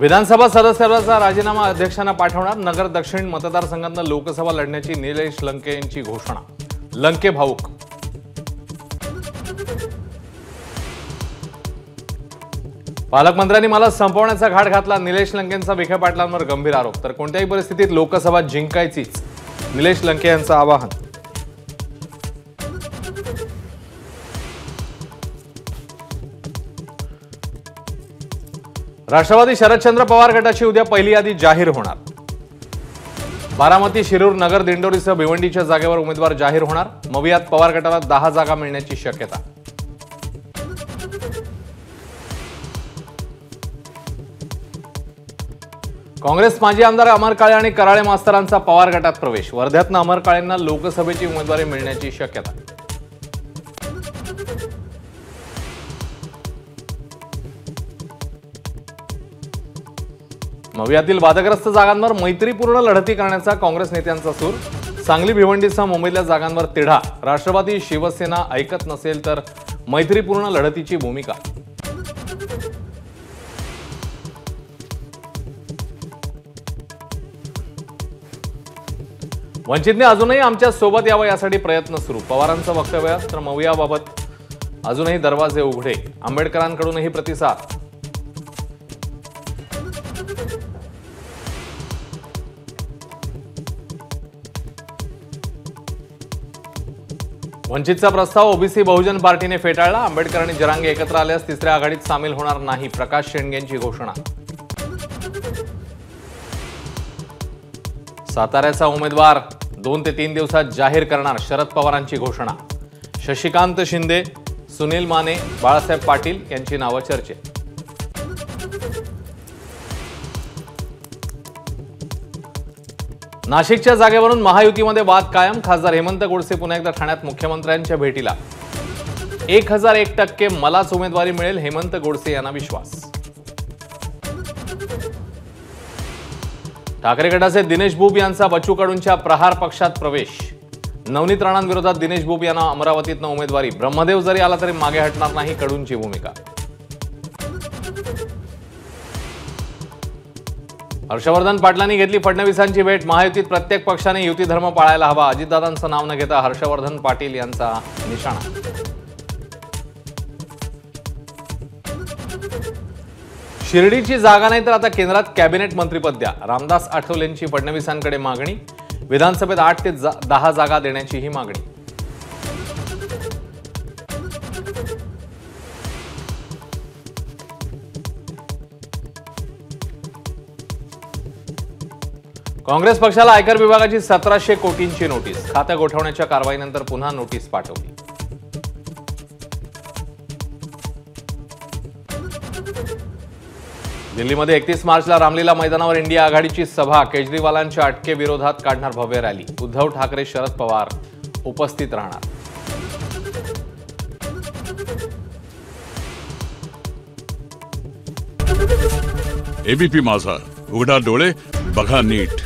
विधानसभा सदस्याचा राजीनामा अध्यक्षांना पाठवणार। नगर दक्षिण मतदारसंघातून लोकसभा लढण्याची निलेश लंके यांची घोषणा। लंके भाऊक। पालकमंत्र्यांनी मला संपवण्याचा घाट घातला, निलेश लंकेंचा विखे पाटलांवर गंभीर आरोप। तर कोणत्याही परिस्थितीत लोकसभा जिंकायचीच, निलेश लंके यांचं आवाहन। राष्ट्रवादी शरदचंद्र पवार गटाची उद्या पहिली यादी जाहीर होणार। बारामती, शिरूर, नगर, दिंडोरीसह भिवंडीच्या जागेवर उमेदवार जाहीर होणार। मवियात पवार गटाला 10 जागा मिळण्याची शक्यता। काँग्रेस माजी आमदार अमर काळे आणि कराळे मास्तरांचा पवार गटात प्रवेश। वर्ध्यातनं अमर काळेंना लोकसभेची उमेदवारी मिळण्याची शक्यता। मवियातील वादग्रस्त जागांवर मैत्रीपूर्ण लढती करण्याचा काँग्रेस नेत्यांचा सूर। सांगली, भिवंडीसह मुंबईतल्या जागांवर तिढा। राष्ट्रवादी शिवसेना ऐकत नसेल तर मैत्रीपूर्ण लढतीची भूमिका। वंचितने अजूनही आमच्या सोबत यावं यासाठी प्रयत्न सुरू। पवारांचं वक्तव्य। तर मवियाबाबत अजूनही दरवाजे उघडे। आंबेडकरांकडूनही प्रतिसाद। वंचितचा प्रस्ताव ओबीसी बहुजन पार्टीने फेटाळला। आंबेडकर आणि जरांगे एकत्र आल्यास तिसऱ्या आघाडीत सामील होणार नाही, प्रकाश शेंडगेंची घोषणा। साताऱ्याचा उमेदवार 2 ते 3 दिवसात जाहीर करणार, शरद पवारांची घोषणा। शशिकांत शिंदे, सुनील माने, बाळासाहेब पाटील यांची नावं चर्चेत। नाशिकच्या जागेवरून महायुतीमध्ये वाद कायम। खासदार हेमंत गोडसे पुन्हा एकदा ठाण्यात मुख्यमंत्र्यांच्या भेटीला। 1001% मलाच उमेदवारी मिळेल, हेमंत गोडसे यांना विश्वास। ठाकरे गटाचे दिनेश बुब यांचा बच्चू कडूंच्या प्रहार पक्षात प्रवेश। नवनीत राणांविरोधात दिनेश बुब यांना अमरावतीतनं उमेदवारी। ब्रह्मदेव जरी आला तरी मागे हटणार नाही, कडूंची भूमिका। हर्षवर्धन पाटलांनी घेतली फडणवीसांची भेट। महायुतीत प्रत्येक पक्षाने युती धर्म पाळायला हवा, अजितदादांचं नाव न घेता हर्षवर्धन पाटील यांचा निशाणा। शिर्डीची जागा नाही तर आता केंद्रात कॅबिनेट मंत्रीपद द्या, रामदास आठवलेंची फडणवीसांकडे मागणी। विधानसभेत 8 ते 10 जागा देण्याचीही मागणी। काँग्रेस पक्षाला आयकर विभागाची 1700 कोटींची नोटीस। खातं गोठवण्याच्या कारवाईनंतर पुन्हा नोटीस पाठवली। दिल्लीमध्ये 31 मार्चला रामलीला मैदानावर इंडिया आघाडीची सभा। केजरीवालांच्या अटकेविरोधात काढणार भव्य रॅली। उद्धव ठाकरे, शरद पवार उपस्थित राहणार। एबीपी माझा, उघडा डोळे बघा नीट।